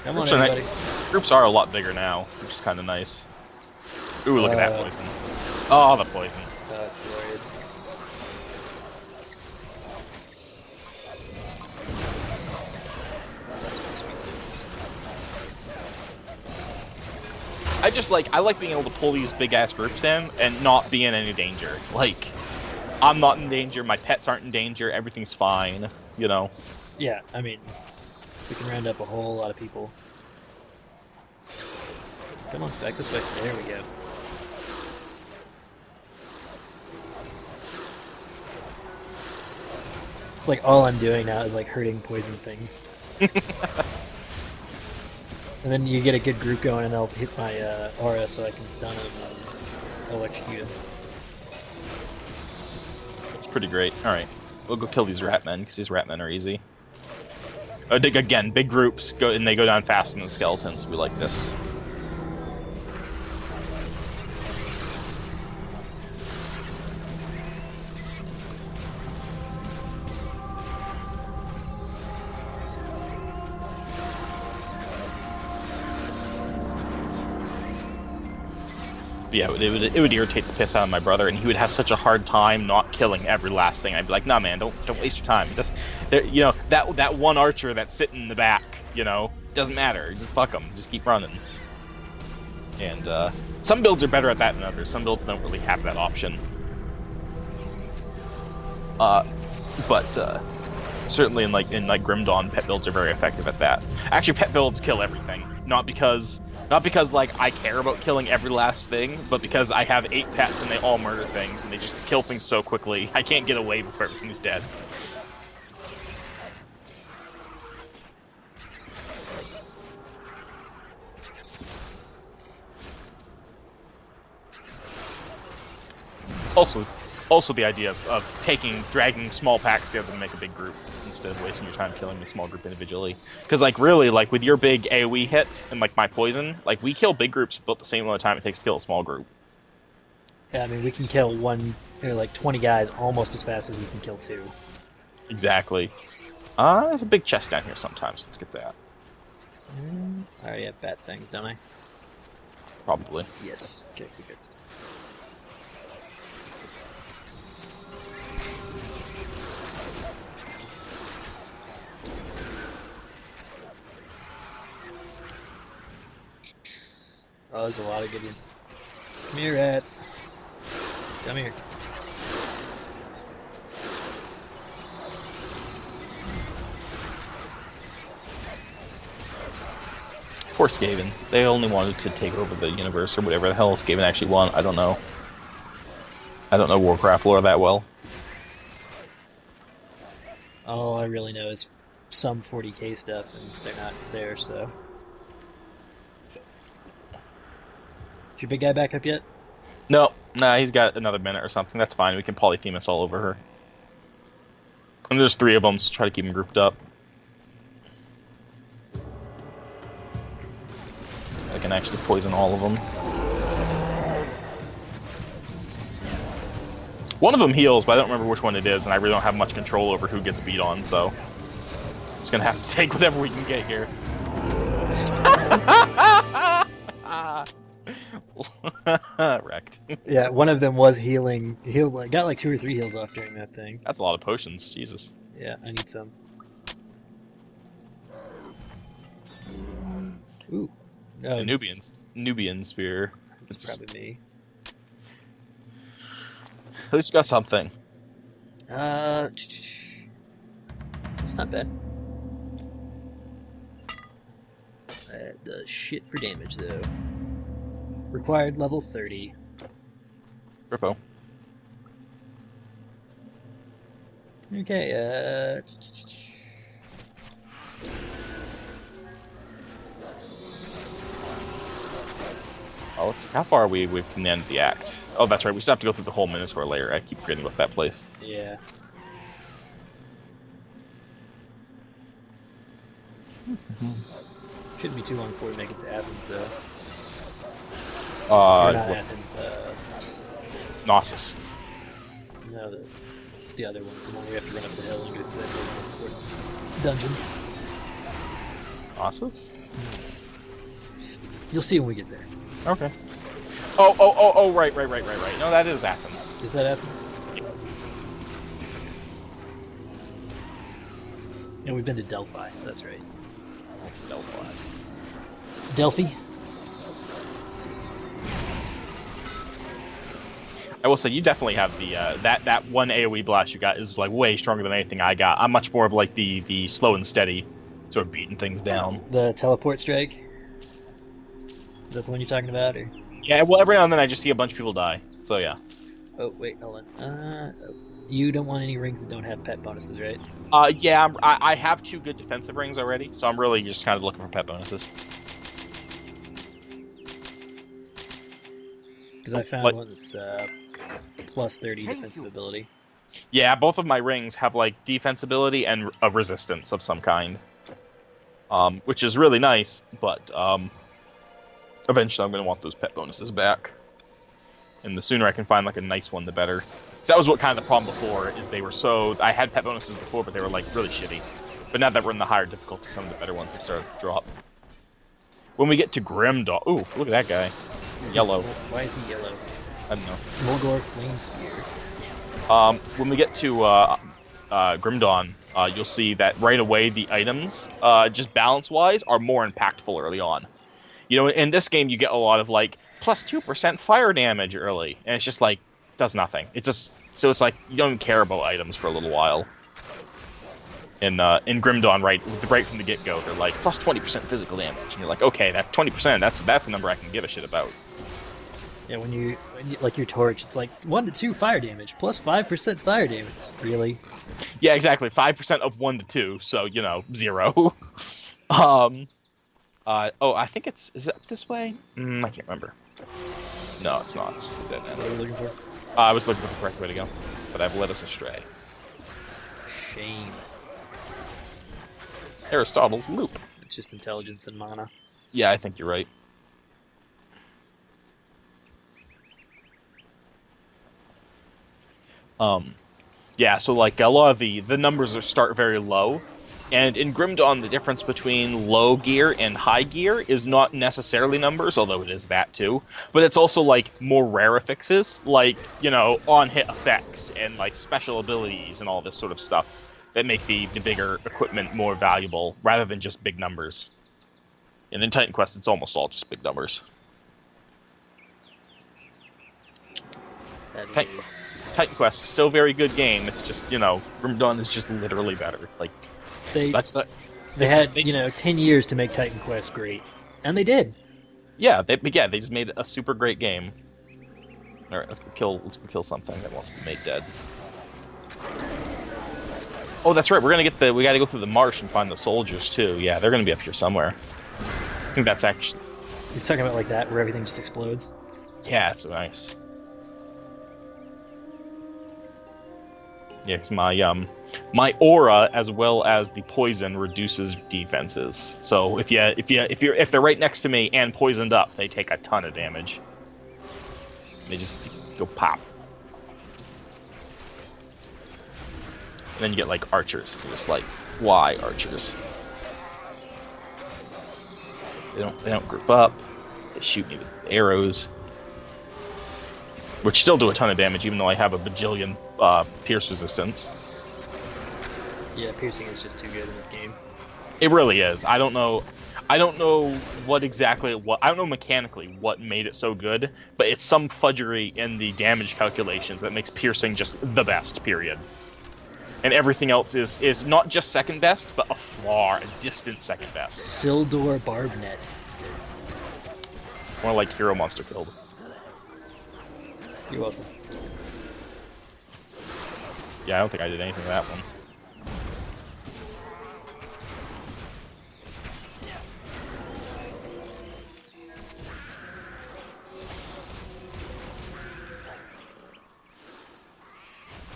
Come on, Groups are everybody. Groups are a lot bigger now, which is kind of nice. Ooh, look at that poison. Oh, the poison. Oh, it's glorious. I like being able to pull these big ass groups in and not be in any danger. Like, I'm not in danger, my pets aren't in danger, everything's fine, you know. Yeah, I mean, we can round up a whole lot of people. Come on, back this way. There we go. It's like all I'm doing now is like hurting poison things. And then you get a good group going and I'll hit my aura so I can stun them and electrocute them. It's pretty great. Alright, we'll go kill these rat men, because these rat men are easy. Again, big groups, and they go down faster than the skeletons. We like this. But yeah, it would irritate the piss out of my brother, and he would have such a hard time not killing every last thing. I'd be like, nah, man, don't waste your time. You know, that one archer that's sitting in the back, you know, doesn't matter. Just fuck him. Just keep running. And some builds are better at that than others. Some builds don't really have that option. But certainly in Grim Dawn, pet builds are very effective at that. Actually, pet builds kill everything, not because like I care about killing every last thing, but because I have 8 pets and they all murder things and they just kill things so quickly, I can't get away before everything's dead. Also the idea of dragging small packs together to make a big group instead of wasting your time killing the small group individually. Because like really, like with your big AoE hit and like my poison, like we kill big groups about the same amount of time it takes to kill a small group. Yeah, I mean, we can kill like 20 guys almost as fast as we can kill 2. Exactly. There's a big chest down here sometimes. Let's get that. I already have bad things, don't I? Probably. Yes. Okay, we're good. Oh, there's a lot of good ones. Come here, rats. Come here. Poor Skaven. They only wanted to take over the universe or whatever the hell Skaven actually want. I don't know. I don't know Warcraft lore that well. All I really know is some 40k stuff, and they're not there, so... Is your big guy back up yet? No, nah, he's got another minute or something. That's fine. We can Polyphemus all over her. And there's 3 of them, so try to keep them grouped up. I can actually poison all of them. One of them heals, but I don't remember which one it is, and I really don't have much control over who gets beat on, so... Just gonna have to take whatever we can get here. Wrecked. Yeah, one of them was healing. Got like 2 or 3 heals off during that thing. That's a lot of potions. Jesus. Yeah, I need some. Ooh. A Nubian spear. It's probably me. At least you got something. It's not bad. That does shit for damage though. Required level 30. Rippo. Okay, Oh, let's see. How far are we from the end of the act? Oh, that's right. We still have to go through the whole Minotaur layer. I keep forgetting about that place. yeah. Shouldn't be too long before we make it to Athens though. Or not Athens, Knossos. no, the other one. The one where we have to run up the hill and go through that dungeon. Knossos? You'll see when we get there. Okay. Oh, right. No, that is Athens. Is that Athens? Yeah. Yeah, we've been to Delphi. That's right. That's Delphi. Delphi? I will say you definitely have the that one AoE blast you got is like way stronger than anything I got. I'm much more of like the slow and steady sort of beating things down. The teleport strike? Is that the one you're talking about? Or? Yeah, well every now and then I just see a bunch of people die. So yeah. Oh, wait, hold on. You don't want any rings that don't have pet bonuses, right? Yeah, I have 2 good defensive rings already, so I'm really just kind of looking for pet bonuses. Because I found What? one that's plus 30 defensive ability. Yeah, both of my rings have like defense ability and a resistance of some kind, which is really nice. But eventually, I'm going to want those pet bonuses back, and the sooner I can find like a nice one, the better. So that was what kind of the problem before is they were so I had pet bonuses before, but they were like really shitty. But now that we're in the higher difficulty, some of the better ones have started to drop. When we get to Grimdawn, ooh, look at that guy. He's yellow. Why is he yellow? I don't know. Mulgore Flame Spear. When we get to Grimdawn, you'll see that right away the items, just balance-wise, are more impactful early on. You know, in this game you get a lot of like plus 2% fire damage early, and it's just like does nothing. It just so it's like you don't care about items for a little while. In Grimdawn, right from the get-go, they're like plus 20% physical damage, and you're like, okay, that 20%, that's a number I can give a shit about. Yeah, when you like your torch, it's like 1 to 2 fire damage plus 5% fire damage. Really? Yeah, exactly. 5% of 1 to 2, so you know 0. Oh, I think is it this way? I can't remember. No, it's not. It's just a dead end. What are you looking for? I was looking for the correct way to go, but I've led us astray. Shame. Aristotle's loop. It's just intelligence and mana. Yeah, I think you're right. Yeah, so like a lot of the numbers start very low, and in Grimdawn the difference between low gear and high gear is not necessarily numbers, although it is that too, but it's also like more rare affixes, like, you know, on-hit effects and like special abilities and all this sort of stuff that make the bigger equipment more valuable rather than just big numbers. And in Titan Quest it's almost all just big numbers. That Titan- is. Titan Quest is still a very good game. It's just, you know, Grimdawn is just literally better. Like, They they had, you know, 10 years to make Titan Quest great. And they did. yeah, they just made a super great game. All right, let's go kill something that wants to be made dead. Oh, that's right. We got to go through the marsh and find the soldiers too. Yeah, they're gonna be up here somewhere. I think that's actually. You're talking about like that, where everything just explodes. Yeah, it's nice. Yeah, 'cause my aura as well as the poison reduces defenses. So if they're right next to me and poisoned up, they take a ton of damage. They just go pop. And then you get like archers. You're just like, why archers? They don't group up. They shoot me with arrows. which still do a ton of damage, even though I have a bajillion pierce resistance. Yeah, piercing is just too good in this game. It really is. I don't know what exactly I don't know mechanically what made it so good, but it's some fudgery in the damage calculations that makes piercing just the best, period. And everything else is not just second best, but a distant second best. Sildor Barbnet. More like Hero Monster Killed. You're welcome. Yeah, I don't think I did anything to that one.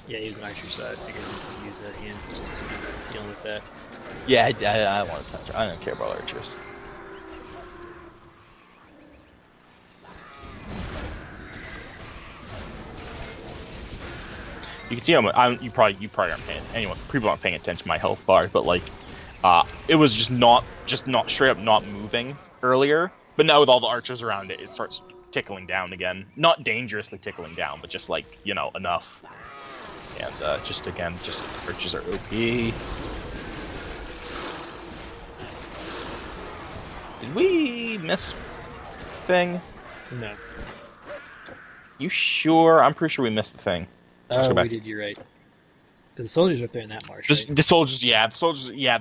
Yeah, he was an archer, so I figured we could use that hand just dealing with that. Yeah, I want to touch. I don't care about archers. You can see you probably aren't paying. People aren't paying attention to my health bar, but like, it was just not straight up not moving earlier. But now with all the archers around it, it starts tickling down again. Not dangerously tickling down, but just like enough. And just archers are OP. Did we miss thing? No. You sure? I'm pretty sure we missed the thing. Let's go Oh, back. we did, you're right. Because the soldiers are up there in that marsh, right? The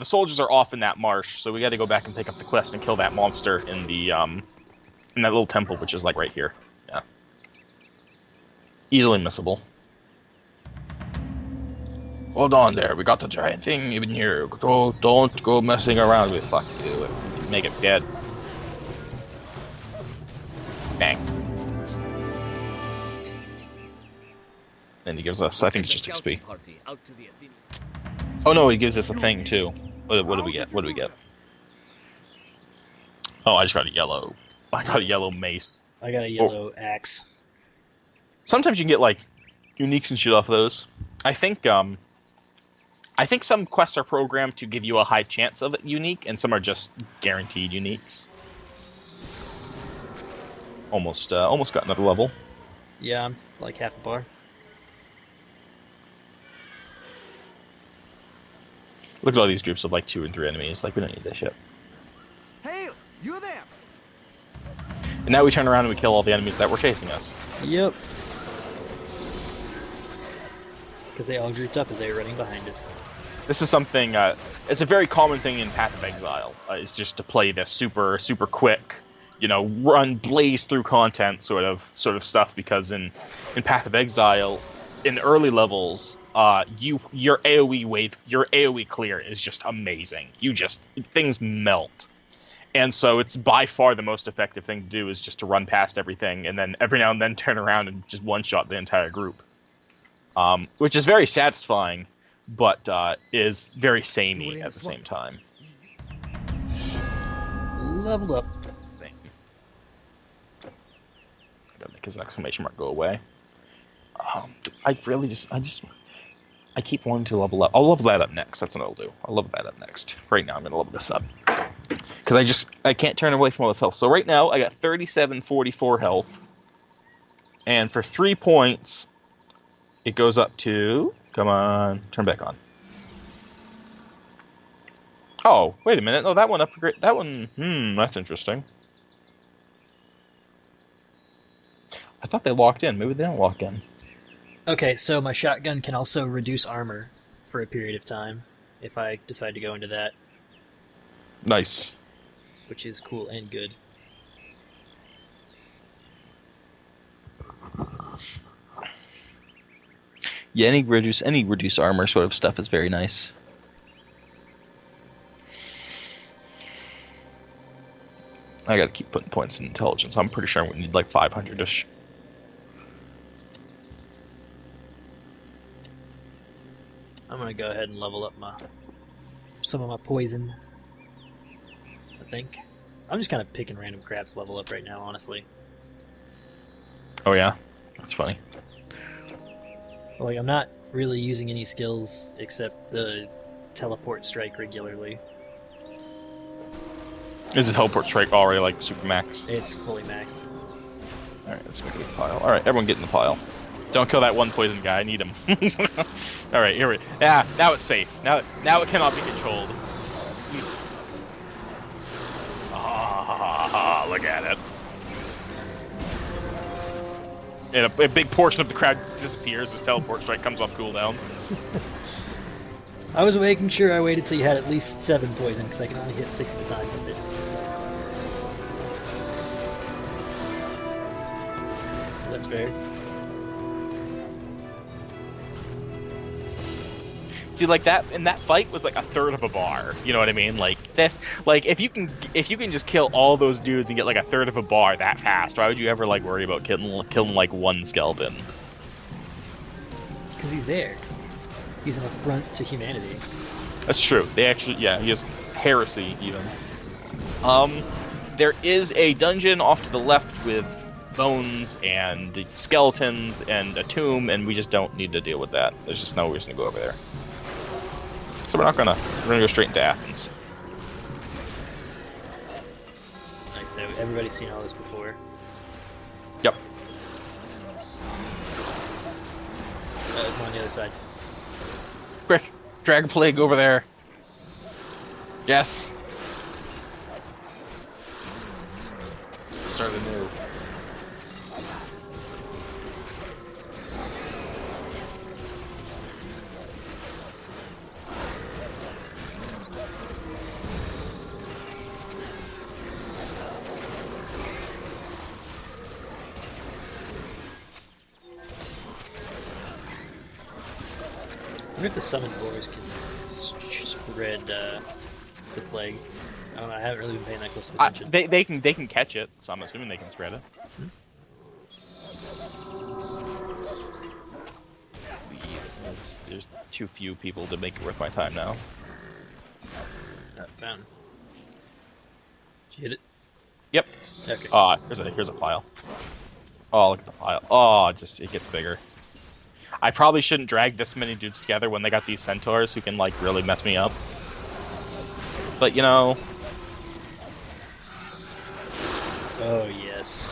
soldiers are off in that marsh, so we got to go back and pick up the quest and kill that monster in the in that little temple, which is like right here. Yeah, easily missable. Hold on there, we got the giant thing even here. Don't go messing around with it. Fuck you, make it dead. Bang. And he gives us, I think it's just XP. Oh no, he gives us a thing too. What do we get? What do we get? Oh, I just got a yellow. I got a yellow mace. I got a yellow axe. Sometimes you can get like uniques and shit off of those. I think some quests are programmed to give you a high chance of it unique, and some are just guaranteed uniques. Almost got another level. Yeah, I'm like half a bar. Look at all these groups of like 2 and 3 enemies. Like, we don't need this shit. Hey, you there? And now we turn around and we kill all the enemies that were chasing us. Yep. Because they all grouped up as they were running behind us. This is something. It's a very common thing in Path of Exile. Is just to play this super quick, run blaze through content sort of stuff. Because in Path of Exile, in early levels, your AoE clear is just amazing. Things melt. And so it's by far the most effective thing to do is just to run past everything and then every now and then turn around and just one-shot the entire group. Which is very satisfying, but is very samey at the same time. Leveled up. Same. Gotta make his exclamation mark go away. I keep wanting to level up. I'll level that up next. That's what I'll do. I'll level that up next. Right now, I'm gonna level this up. Because I can't turn away from all this health. So right now, I got 3744 health. And for 3 points, it goes up to... Come on, turn back on. Oh, wait a minute. No, that one upgrade... That one... that's interesting. I thought they locked in. Maybe they don't lock in. Okay, so my shotgun can also reduce armor for a period of time if I decide to go into that, Nice. which is cool and good. Yeah, any reduce armor sort of stuff is very nice. I gotta keep putting points in intelligence. I'm pretty sure we need like 500-ish. I'm gonna go ahead and level up some of my poison. I think. I'm just kind of picking random craps to level up right now, honestly. Oh yeah? That's funny. Like, I'm not really using any skills except the teleport strike regularly. Is the teleport strike already like super max? It's fully maxed. Alright, let's make a pile. Alright, everyone get in the pile. Don't kill that one poison guy, I need him. Alright, here we go. Yeah, now it's safe. Now it cannot be controlled. Ah, look at it. And a big portion of the crowd disappears as teleport strike comes off cooldown. I was making sure I waited till you had at least 7 poison, because I can only hit 6 at a time with it. Is that fair? See, like that in that fight was like a third of a bar. You know what I mean? Like that's like if you can just kill all those dudes and get like a third of a bar that fast, why would you ever like worry about killing like one skeleton? Because he's there. He's an affront to humanity. That's true. They actually, yeah, he has heresy even. There is a dungeon off to the left with bones and skeletons and a tomb, and we just don't need to deal with that. There's just no reason to go over there. So we're gonna go straight into Athens. Nice. Everybody's seen all this before. Yep. Come on the other side. Quick, Dragon Plague over there. Yes. Start anew. I wonder if the summoned boars can spread the plague. I don't know. I haven't really been paying that close of attention. They can catch it, so I'm assuming they can spread it. There's too few people to make it worth my time now. Found. Did you hit it? Yep. Okay. Here's a pile. Oh, look at the pile. Oh, it gets bigger. I probably shouldn't drag this many dudes together when they got these centaurs who can like really mess me up. But you know. Oh yes.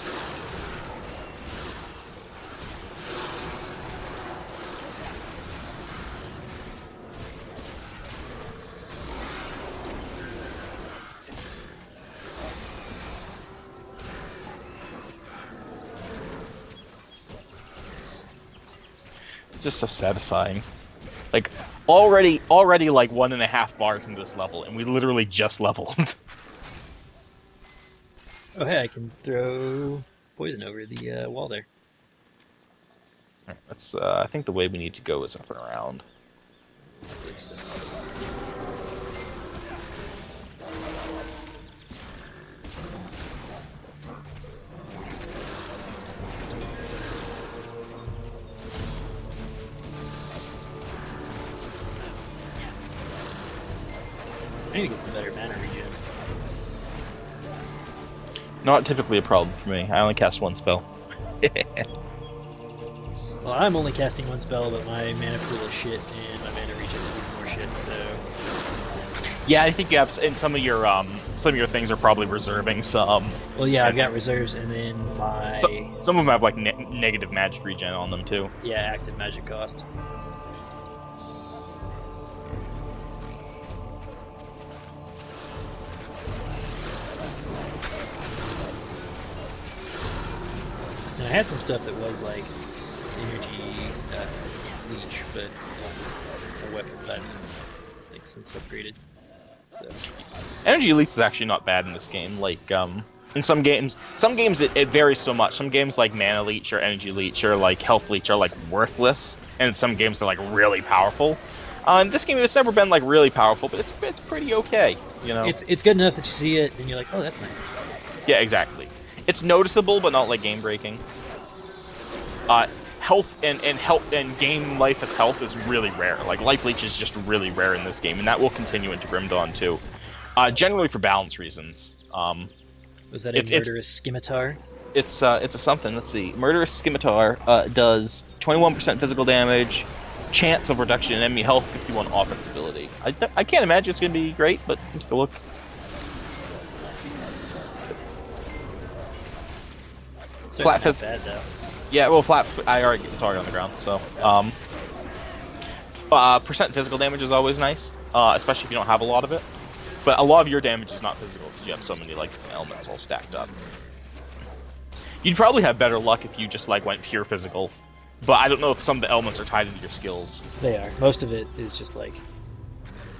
It's just so satisfying. Like already like 1.5 bars into this level, and we literally just leveled. Oh hey, I can throw poison over the wall there. That's I think the way we need to go is up and around. I believe so. I need to get some better mana regen. Not typically a problem for me. I only cast one spell. Well, I'm only casting one spell, but my mana pool is shit, and my mana regen is even more shit. So Yeah, I think you have, and some of your things are probably reserving some. well, yeah, I've got reserves, and then my Some of them have like negative magic regen on them too. yeah active magic cost. And I had some stuff that was like energy leech, but it was a weapon that I've like since upgraded. So Energy leech is actually not bad in this game. Like in some games it varies so much. Some games like mana leech or energy leech or like health leech are like worthless, and in some games they're like really powerful. In this game it's never been like really powerful, but it's pretty okay. You know, it's good enough that you see it and you're like, oh, that's nice. yeah, exactly. It's noticeable, but not like game breaking. Health and game life as health is really rare. Like life leech is just really rare in this game, and that will continue into Grim Dawn too. Generally for balance reasons. Was that a murderous scimitar? It's a something. Let's see. Murderous Scimitar does 21% physical damage, chance of reduction in enemy health, 51 offense ability. I can't imagine it's going to be great, but take a look. Flat Flat bad though. Yeah, well, flat. I already get the target on the ground, so percent physical damage is always nice, especially if you don't have a lot of it. But a lot of your damage is not physical because you have so many like elements all stacked up. You'd probably have better luck if you just like went pure physical, but I don't know if some of the elements are tied into your skills. They are. Most of it is just like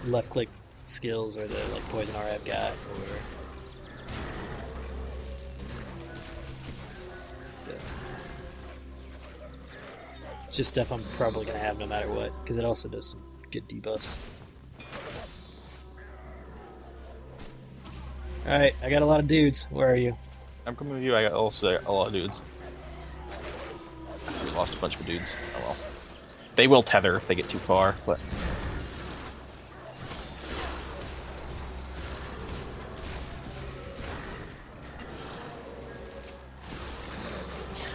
left click skills or the like poison aura I've got, or so it's just stuff I'm probably gonna have no matter what, because it also does some good debuffs. All right, I got a lot of dudes. Where are you? I'm coming with you. I got also a lot of dudes. We lost a bunch of dudes. Oh well. They will tether if they get too far, but.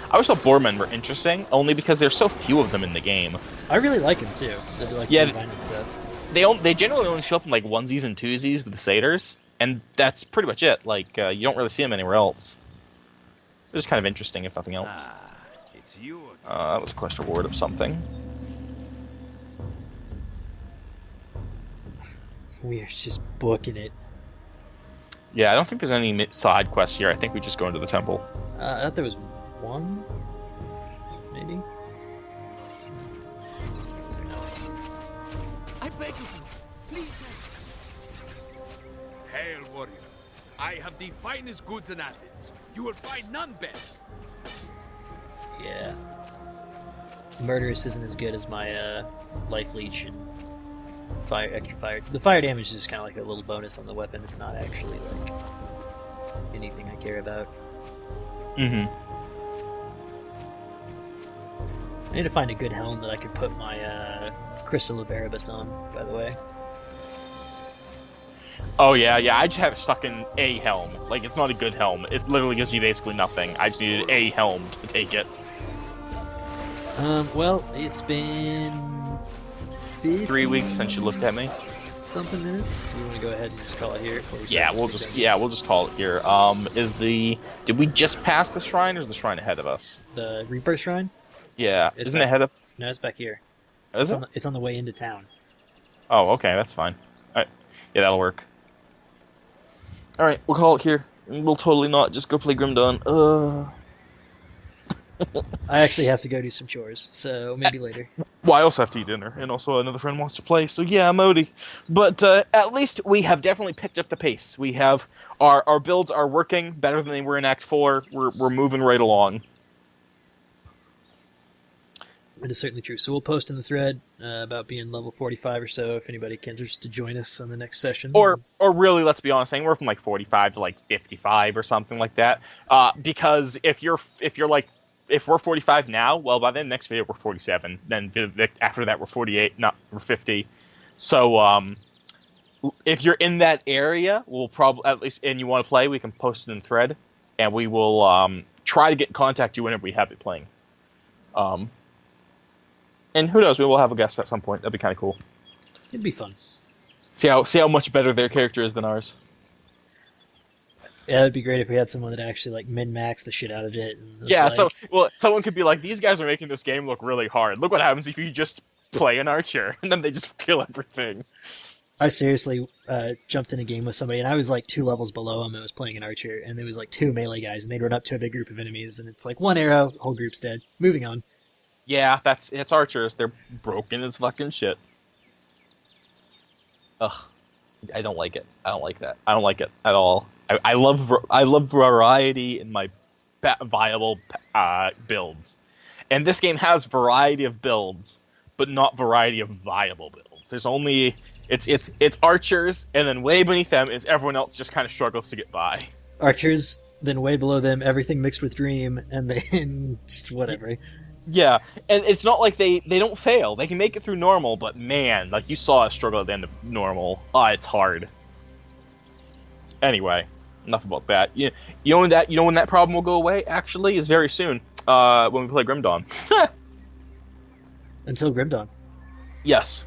I always thought Boarmen were interesting, only because there's so few of them in the game. I really like him too. They do like Yeah, the design and stuff. They generally only show up in like onesies and twosies with the satyrs, and that's pretty much it. Like you don't really see them anywhere else. It's just kind of interesting, if nothing else. It's you. That was a quest reward of something. We are just booking it. Yeah, I don't think there's any side quests here. I think we just go into the temple. I thought there was one, maybe. I beg of you, please. Hail, warrior. I have the finest goods in Athens. You will find none better. Yeah. Murderous isn't as good as my life leech and extra fire. The fire damage is just kind of like a little bonus on the weapon. It's not actually like anything I care about. Mm-hmm. I need to find a good helm that I could put my Crystal of Erebus on, by the way. Oh yeah, I just have it stuck in a helm. Like, it's not a good helm. It literally gives me basically nothing. I just needed a helm to take it. Well, it's been 3 weeks since you looked at me. something minutes. Do you want to go ahead and just call it here? Before we Yeah, start we'll this just weekend? we'll just call it here. Did we just pass the shrine, or is the shrine ahead of us? The Reaper Shrine? Yeah, It's isn't it back- ahead of? No, it's back here. Is it? It's on the way into town. Oh, okay, that's fine. Alright. Yeah, that'll work. Alright, we'll call it here. We'll totally not just go play Grim Dawn. I actually have to go do some chores, so maybe later. Well, I also have to eat dinner, and also another friend wants to play, so yeah, I'm Odie. But at least we have definitely picked up the pace. We have our builds are working better than they were in Act 4. We're moving right along. It is certainly true. So we'll post in the thread about being level 45 or so if anybody cares to join us on the next session. Or really, let's be honest, anywhere from like 45 to like 55 or something like that. Because if we're 45 now, well, by the next video we're 47. Then after that we're 48, we're 50. So if you're in that area, we'll probably at least, and you want to play, we can post it in the thread, and we will try to contact you whenever we have it playing. And who knows, we will have a guest at some point. That'd be kind of cool. It'd be fun. See how much better their character is than ours. Yeah, it'd be great if we had someone that actually like min-max the shit out of it. And was Yeah, like, someone could be like, these guys are making this game look really hard. Look what happens if you just play an archer, and then they just kill everything. I seriously jumped in a game with somebody, and I was like 2 levels below him. I was playing an archer, and there was like 2 melee guys, and they'd run up to a big group of enemies, and it's like 1 arrow, whole group's dead. Moving on. Yeah, it's archers. They're broken as fucking shit. Ugh, I don't like it. I don't like that. I don't like it at all. I love variety in my viable builds, and this game has variety of builds, but not variety of viable builds. There's only it's archers, and then way beneath them is everyone else just kind of struggles to get by. Archers, then way below them, everything mixed with Dream, and then just whatever. Yeah, and it's not like they don't fail. They can make it through normal, but man, like you saw a struggle at the end of normal. It's hard. Anyway, enough about that. You know when that problem will go away? Actually, is very soon. When we play Grim Dawn. Until Grim Dawn. Yes.